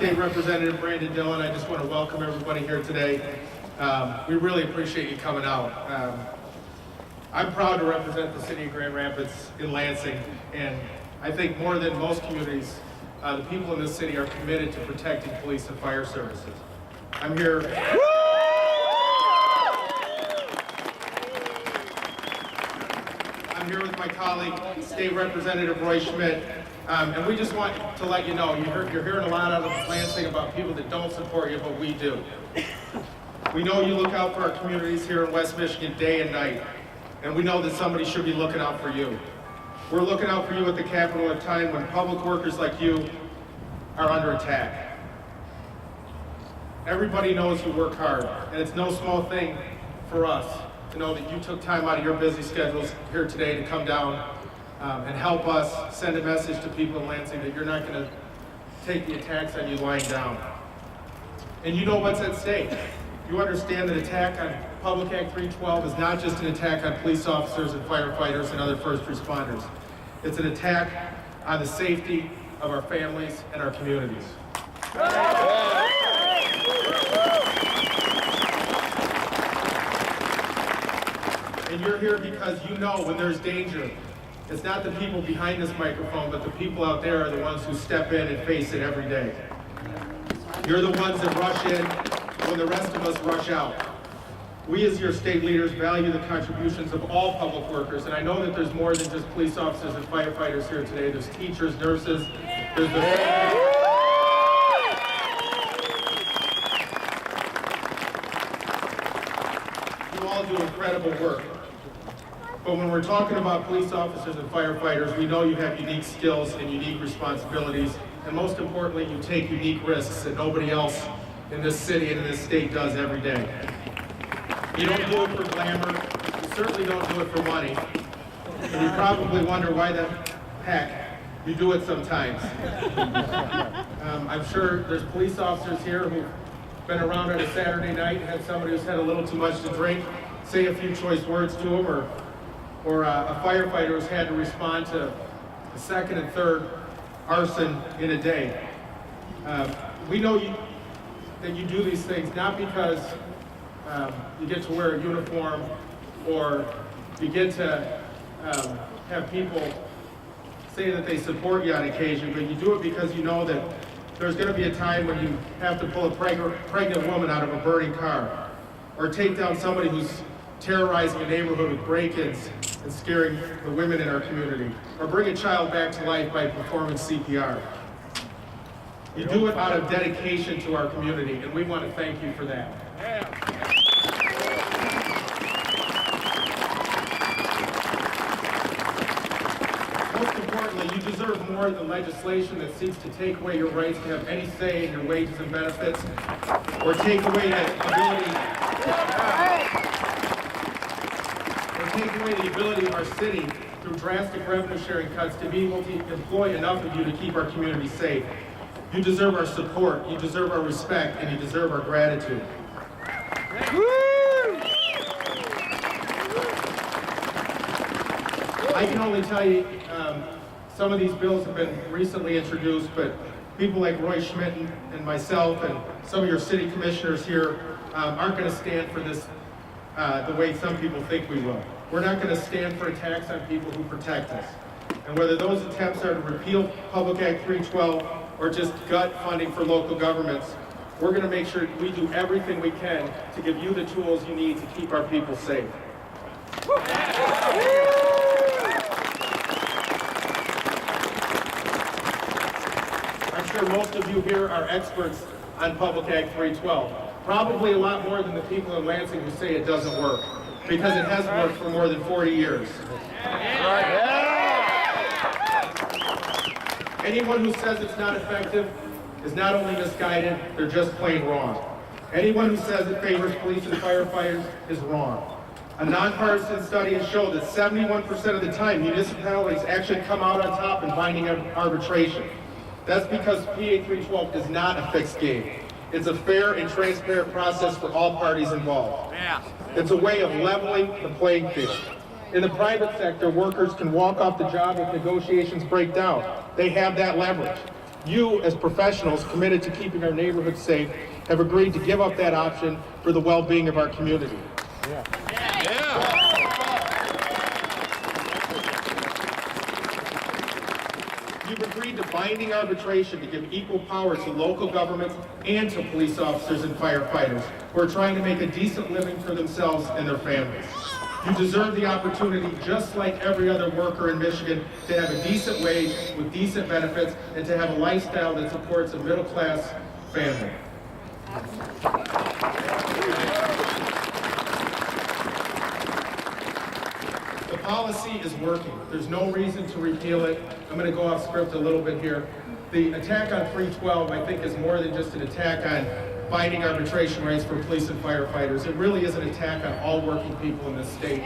State Representative Brandon Dillon. I just want to welcome everybody here today. We really appreciate you coming out. I'm proud to represent the city of Grand Rapids in Lansing, and I think more than most communities, the people in this city are committed to protecting police and fire services. I'm here. I'm here with my colleague, State Representative Roy Schmidt, and we just want to let you know, you're hearing a lot out of Lansing about people that don't support you, but we do. We know you look out for our communities here in West Michigan day and night, and we know that somebody should be looking out for you. We're looking out for you at the Capitol at a time when public workers like you are under attack. Everybody knows you work hard, and it's no small thing for us to know that you took time out of your busy schedules here today to come down and help us send a message to people in Lansing that you're not going to take the attacks on you lying down. And you know what's at stake. You understand that attack on Public Act 312 is not just an attack on police officers and firefighters and other first responders. It's an attack on the safety of our families and our communities. And you're here because you know when there's danger, it's not the people behind this microphone, but the people out there are the ones who step in and face it every day. You're the ones that rush in when the rest of us rush out. We as your state leaders value the contributions of all public workers, and I know that there's more than just police officers and firefighters here today. There's teachers, nurses, there's the You all do incredible work. But when we're talking about police officers and firefighters, we know you have unique skills and unique responsibilities, and most importantly, you take unique risks that nobody else in this city and in this state does every day. You don't do it for glamour, you certainly don't do it for money, and you probably wonder why the heck you do it sometimes. I'm sure there's police officers here who've been around on a Saturday night and had somebody who's had a little too much to drink, say a few choice words to them, or a firefighter who's had to respond to the second and third arson in a day. We know that you do these things not because you get to wear a uniform or you get to have people say that they support you on occasion, but you do it because you know that there's going to be a time when you have to pull a pregnant woman out of a burning car, or take down somebody who's terrorizing a neighborhood with break-ins and scaring the women in our community, or bring a child back to life by performing CPR. You do it out of dedication to our community, and we want to thank you for that. Most importantly, you deserve more than legislation that seeks to take away your rights to have any say in your wages and benefits, or take away the ability of our city through drastic revenue sharing cuts to be able to employ enough of you to keep our community safe. You deserve our support, you deserve our respect, and you deserve our gratitude. I can only tell you, some of these bills have been recently introduced, but people like Roy Schmidt and myself and some of your city commissioners here aren't going to stand for this the way some people think we will. We're not going to stand for attacks on people who protect us. And whether those attempts are to repeal Public Act 312 or just gut funding for local governments, we're going to make sure we do everything we can to give you the tools you need to keep our people safe. I'm sure most of you here are experts on Public Act 312. Probably a lot more than the people in Lansing who say it doesn't work, because it has worked for more than 40 years. Anyone who says it's not effective is not only misguided, they're just plain wrong. Anyone who says it favors police and firefighters is wrong. A nonpartisan study has shown that 71% of the time municipalities actually come out on top in binding arbitration. That's because PA 312 is not a fixed game. It's a fair and transparent process for all parties involved. It's a way of leveling the playing field. In the private sector, workers can walk off the job if negotiations break down. They have that leverage. You, as professionals committed to keeping our neighborhoods safe, have agreed to give up that option for the well-being of our community. You've agreed to binding arbitration to give equal power to local governments and to police officers and firefighters who are trying to make a decent living for themselves and their families. You deserve the opportunity, just like every other worker in Michigan, to have a decent wage with decent benefits and to have a lifestyle that supports a middle-class family. The policy is working. There's no reason to repeal it. I'm going to go off script a little bit here. The attack on 312, I think, is more than just an attack on binding arbitration rights for police and firefighters. It really is an attack on all working people in this state.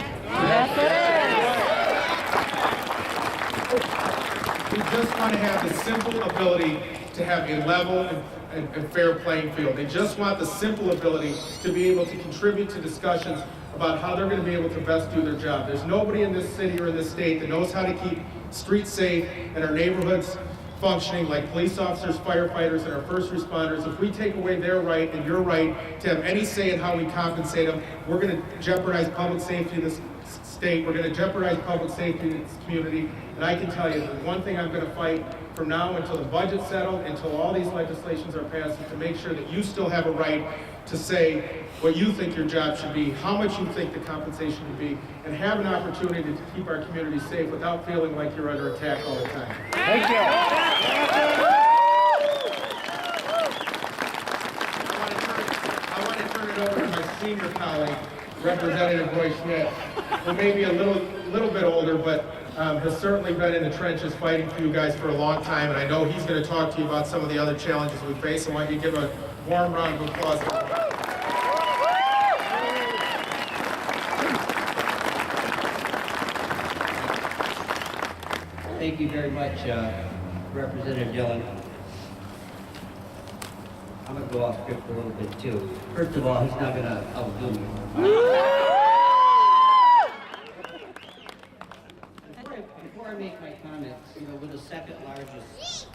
We just want to have the simple ability to have a level and fair playing field. They just want the simple ability to be able to contribute to discussions about how they're going to be able to best do their job. There's nobody in this city or in this state that knows how to keep streets safe and our neighborhoods functioning like police officers, firefighters, and our first responders. If we take away their right and your right to have any say in how we compensate them, we're going to jeopardize public safety in this state. We're going to jeopardize public safety in this community. And I can tell you, the one thing I'm going to fight from now until the budget's settled, until all these legislations are passed, is to make sure that you still have a right to say what you think your job should be, how much you think the compensation should be, and have an opportunity to keep our community safe without feeling like you're under attack all the time. Thank you. I want to turn it over to my senior colleague, Representative Roy Schmidt, who may be a little bit older, but has certainly been in the trenches fighting for you guys for a long time, and I know he's going to talk to you about some of the other challenges we face. I want you to give a warm round of applause. Thank you very much, Representative Dillon. I'm going to go off script a little bit too. First of all, he's not going to outdo me. Before I make my comments, we're the second largest,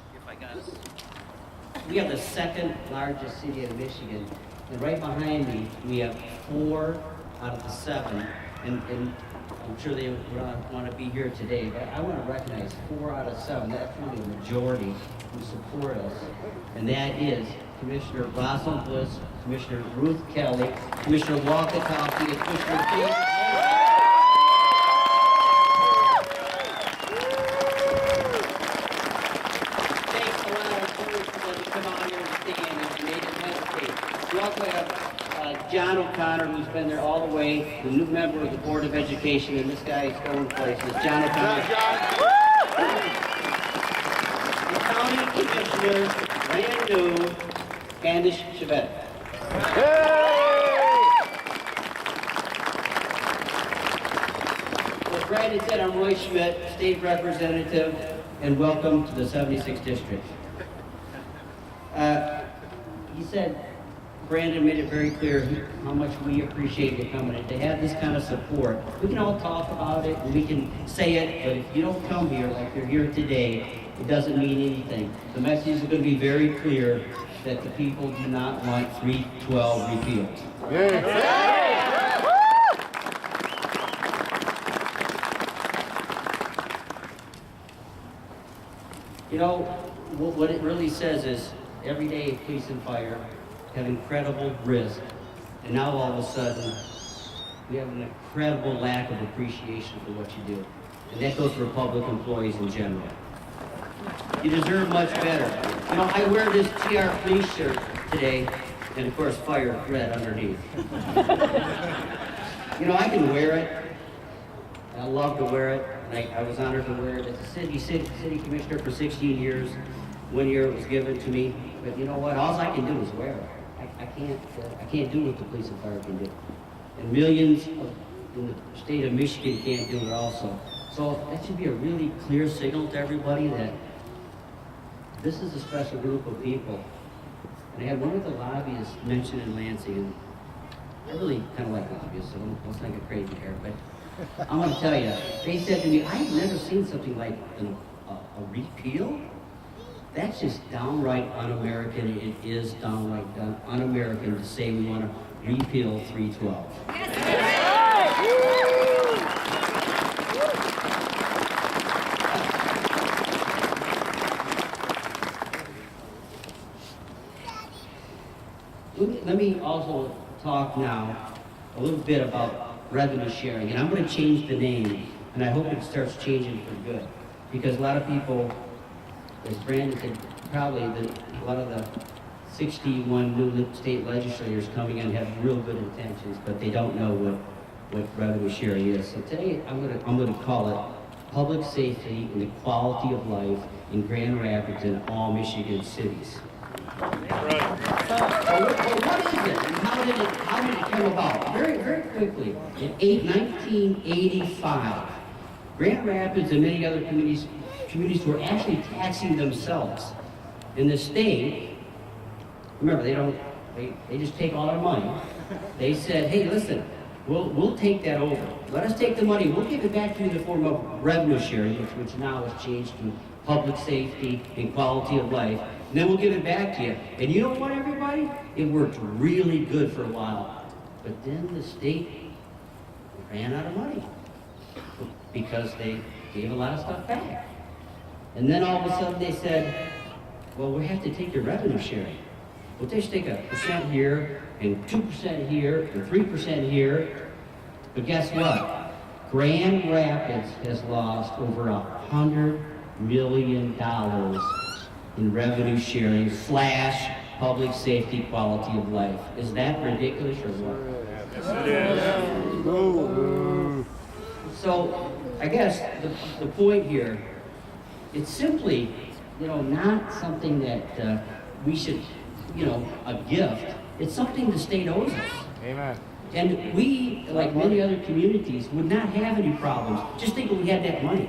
we have the second largest city in Michigan. And right behind me, we have 4 out of the 7. And I'm sure they want to be here today, but I want to recognize 4 out of 7. That's really a majority who support us. And that is Commissioner Rosalynn Bliss, Commissioner Ruth Kelly, Commissioner Walt, and Commissioner David. Thanks a lot for them to come out here and stand and made it hesitate. We also have John O'Connor, who's been there all the way, the new member of the Board of Education, and this guy is going places. John O'Connor. The County Commissioner, brand new, Candice Chavette. As Brandon said, I'm Roy Schmidt, State Representative, and welcome to the 76th District. He said, Brandon made it very clear how much we appreciate you coming in. To have this kind of support, we can all talk about it and we can say it, but if you don't come here like you're here today, it doesn't mean anything. The message is going to be very clear that the people do not want 312 repealed. What it really says is every day police and fire have incredible risk, and now all of a sudden we have an incredible lack of appreciation for what you do, and that goes for public employees in general. You deserve much better. I wear this TR police shirt today, and of course fire red underneath. I can wear it. I love to wear it, and I was honored to wear it as a city commissioner for 16 years. 1 year it was given to me, but you know what? All I can do is wear it. I can't do what the police and fire can do. And millions in the state of Michigan can't do it also. So that should be a really clear signal to everybody that this is a special group of people. And I had one of the lobbyists mentioned in Lansing, and I really kind of like lobbyists, so don't think I'm crazy here, but I'm going to tell you, they said to me, I've never seen something like a repeal. That's just downright un-American. It is downright un-American to say we want to repeal 312. Let me also talk now a little bit about revenue sharing, and I'm going to change the name, and I hope it starts changing for good, because a lot of people, as Brandon said, probably a lot of the 61 new state legislators coming in have real good intentions, but they don't know what revenue sharing is. So today I'm going to call it public safety and the quality of life in Grand Rapids and all Michigan cities. Right. Well, what is it, and how did it come about? Very, very quickly, in 1985, Grand Rapids and many other communities were actually taxing themselves. In the state, remember, they just take all our money. They said, hey, listen, we'll take that over. Let us take the money. We'll give it back to you in the form of revenue sharing, which now has changed to public safety and quality of life. And then we'll give it back to you. And you know what, everybody? It worked really good for a while. But then the state ran out of money because they gave a lot of stuff back. And then all of a sudden they said, well, we have to take your revenue sharing. We'll just take 1% here, and 2% here, and 3% here. But guess what? Grand Rapids has lost over $100 million in revenue sharing / public safety quality of life. Is that ridiculous or what? Yes, it is. So I guess the point here, it's simply, not something that we should, a gift. It's something the state owes us. Amen. And we, like many other communities, would not have any problems. Just think if we had that money.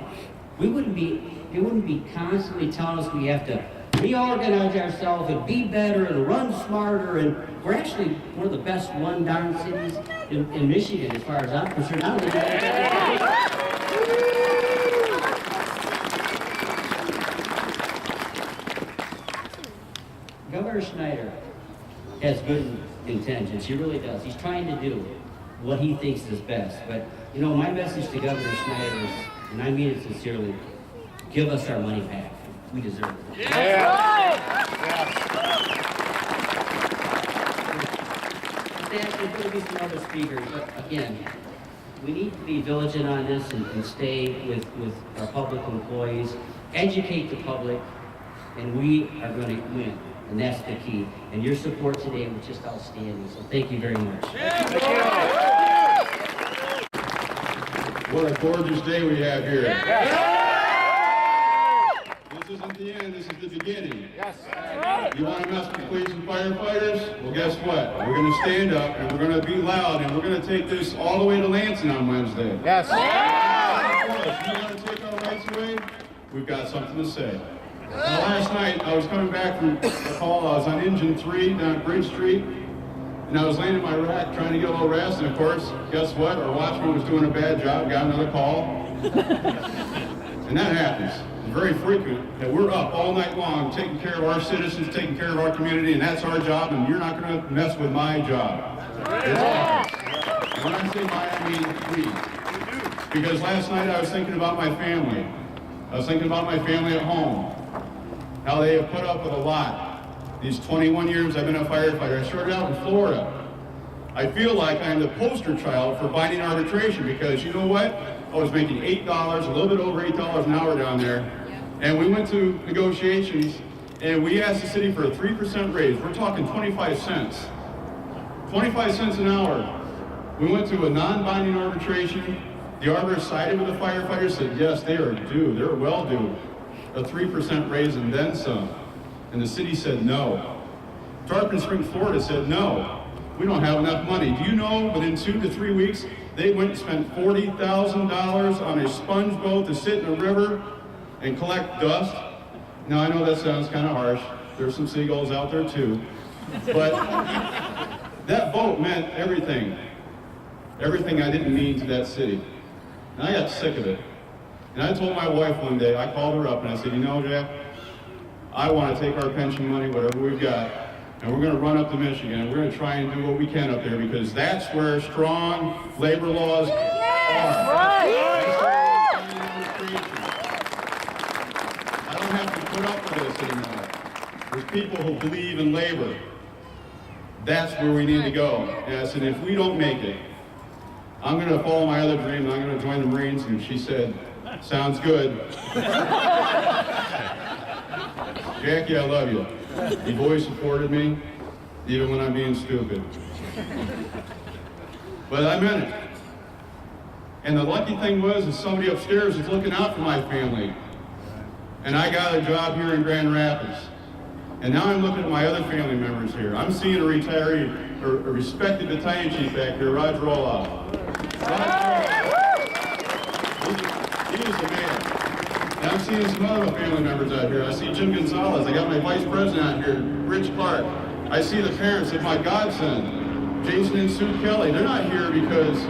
They wouldn't be constantly telling us we have to reorganize ourselves and be better and run smarter. And we're actually one of the best run darn cities in Michigan, as far as I'm concerned. I don't think Governor Schneider has good intentions. He really does. He's trying to do what he thinks is best. But, my message to Governor Schneider is, and I mean it sincerely, give us our money back. We deserve it. Yeah. There's going to be some other speakers, but again, we need to be vigilant on this and stay with our public employees, educate the public, and we are going to win. And that's the key. And your support today was just outstanding. So thank you very much. What a gorgeous day we have here. This isn't the end, this is the beginning. Yes. You want to mess with police and firefighters? Well, guess what? We're going to stand up and we're going to be loud and we're going to take this all the way to Lansing on Wednesday. Yes. You want to take our rights away? We've got something to say. Now, last night, I was coming back from a call. I was on Engine 3 down Bridge Street, and I was laying in my rack trying to get a little rest, and of course, guess what? Our watchman was doing a bad job, got another call. And that happens. It's very frequent that we're up all night long taking care of our citizens, taking care of our community, and that's our job, and you're not going to mess with my job. It's ours. And when I say my, I mean we. Because last night I was thinking about my family. I was thinking about my family at home. How they have put up with a lot. These 21 years I've been a firefighter. I started out in Florida. I feel like I'm the poster child for binding arbitration because you know what? I was making $8, a little bit over $8 an hour down there. And we went to negotiations and we asked the city for a 3% raise. We're talking 25 cents. 25 cents an hour. We went to a non-binding arbitration. The arbiter sided with the firefighters, said yes, they are due, they're well due. A 3% raise and then some. And the city said no. Tarpon Springs, Florida said no. We don't have enough money. Do you know within 2 to 3 weeks, they went and spent $40,000 on a sponge boat to sit in a river and collect dust? Now I know that sounds kind of harsh. There's some seagulls out there too. But that boat meant everything. Everything I didn't mean to that city. And I got sick of it. And I told my wife one day, I called her up and I said, you know, Jack, I want to take our pension money, whatever we've got, and we're going to run up to Michigan, and we're going to try and do what we can up there, because that's where strong labor laws are. I don't have to put up with this anymore. There's people who believe in labor. That's where we need to go. And I said, if we don't make it, I'm going to follow my other dream, and I'm going to join the Marines. And she said, sounds good. Jackie, I love you. You've always supported me, even when I'm being stupid. But I meant it. And the lucky thing was, is somebody upstairs is looking out for my family. And I got a job here in Grand Rapids. And now I'm looking at my other family members here. I'm seeing a retiree, or a respected battalion chief back here, Roger Walt. He was the man. And I'm seeing some other family members out here. I see Jim Gonzalez. I got my vice president out here, Rich Clark. I see the parents of my godson, Jason and Sue Kelly. They're not here because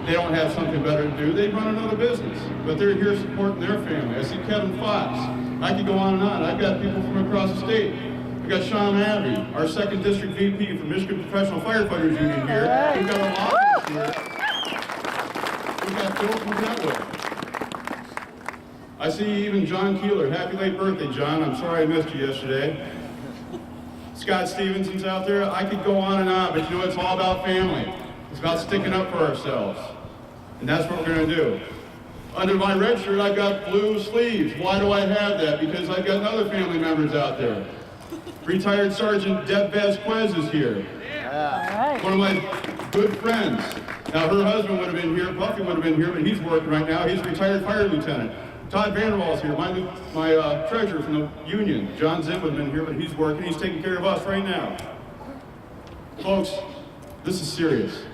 they don't have something better to do. They run another business, but they're here supporting their family. I see Kevin Fox. I could go on and on. I've got people from across the state. I've got Sean Abbey, our 2nd District VP from Michigan Professional Firefighters Union here. We've got a lawmakers here. We've got Bill from Network. I see even John Keeler. Happy late birthday, John. I'm sorry I missed you yesterday. Scott Stevenson's out there. I could go on and on, but you know, it's all about family. It's about sticking up for ourselves. And that's what we're going to do. Under my red shirt, I've got blue sleeves. Why do I have that? Because I've got other family members out there. Retired Sergeant Deb Vasquez is here. Yeah. One of my good friends. Now, her husband would have been here, Buffy would have been here, but he's working right now. He's a retired fire lieutenant. Todd Vanderwall's here, my treasurer from the union. John Zinn would have been here, but he's working. He's taking care of us right now. Folks, this is serious.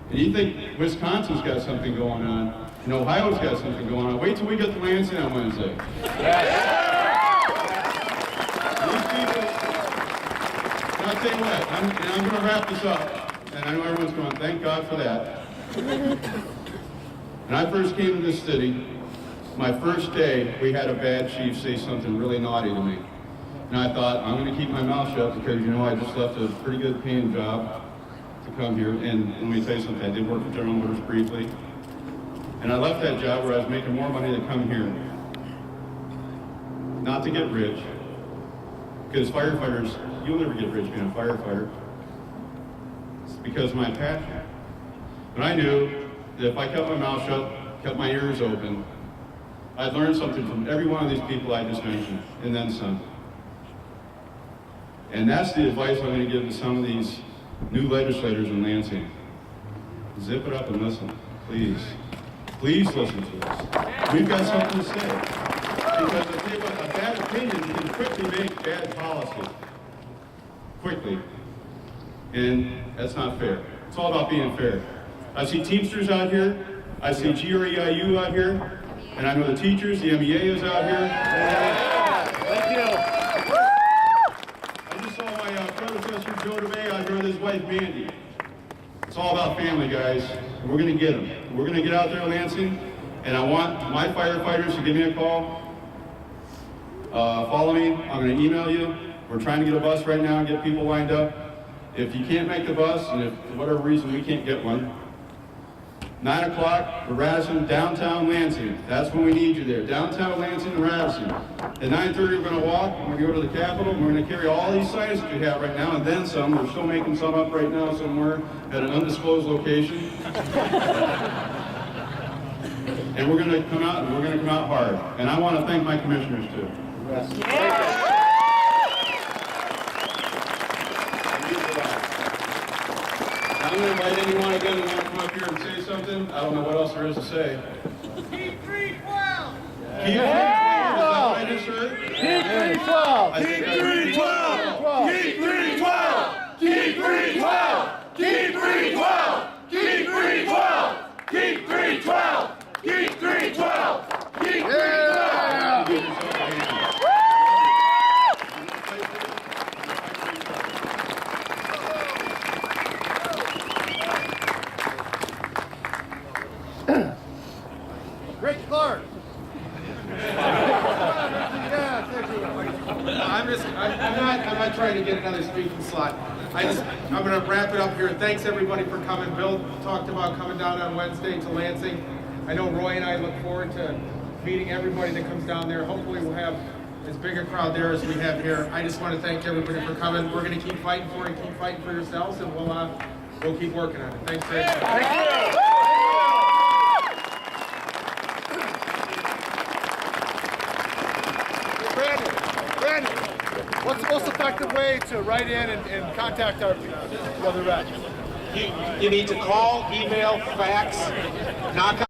And you think Wisconsin's got something going on, and Ohio's got something going on. Wait till we get to Lansing on Wednesday. These people, and I'll tell you what, I'm going to wrap this up, and I know everyone's going, thank God for that. When I first came to this city, my first day, we had a bad chief say something really naughty to me. And I thought, I'm going to keep my mouth shut because, you know, I just left a pretty good paying job to come here. And let me tell you something, I did work for General Motors briefly. And I left that job where I was making more money to come here. Not to get rich. Because firefighters, you'll never get rich being a firefighter. It's because of my passion. But I knew that if I kept my mouth shut, kept my ears open, I'd learn something from every one of these people I just mentioned, and then some. And that's the advice I'm going to give to some of these new legislators in Lansing. Zip it up and listen, please. Please listen to us. We've got something to say. Because I tell you what, a bad opinion can quickly make bad policy. Quickly. And that's not fair. It's all about being fair. I see Teamsters out here. I see GREIU out here. And I know the teachers, the MEA is out here. Yeah. Thank you. I just saw my predecessor, Joe Haveman, out here with his wife, Mandy. It's all about family, guys. And we're going to get them. We're going to get out there in Lansing, and I want my firefighters to give me a call. Follow me. I'm going to email you. We're trying to get a bus right now and get people lined up. If you can't make the bus, and if for whatever reason we can't get one, 9 o'clock, Radisson, downtown Lansing. That's when we need you there. Downtown Lansing and Radisson. At 9:30, we're going to walk. We're going to go to the Capitol. And we're going to carry all these signs that you have right now, and then some. We're still making some up right now somewhere at an undisclosed location. And we're going to come out, and we're going to come out hard. And I want to thank my commissioners, too. Yeah. I'm going to invite anyone again who wants to come up here and say something. I don't know what else there is to say. Keep 312! Keep 312! Is that what I just heard? Keep 312! Keep 312! Keep 312! Keep 312! Keep 312! Keep 312! Keep 312! Keep 312! Keep 312! Rick Clark. Yeah, thank you. I'm not trying to get another speaking slot. I'm going to wrap it up here. Thanks everybody for coming. Bill talked about coming down on Wednesday to Lansing. I know Roy and I look forward to meeting everybody that comes down there. Hopefully we'll have as big a crowd there as we have here. I just want to thank everybody for coming. We're going to keep fighting for it, keep fighting for yourselves, and we'll keep working on it. Thanks very much. Thank you. Brandon, what's the most effective way to write in and contact our brother Reg? You need to call, email, fax, knock on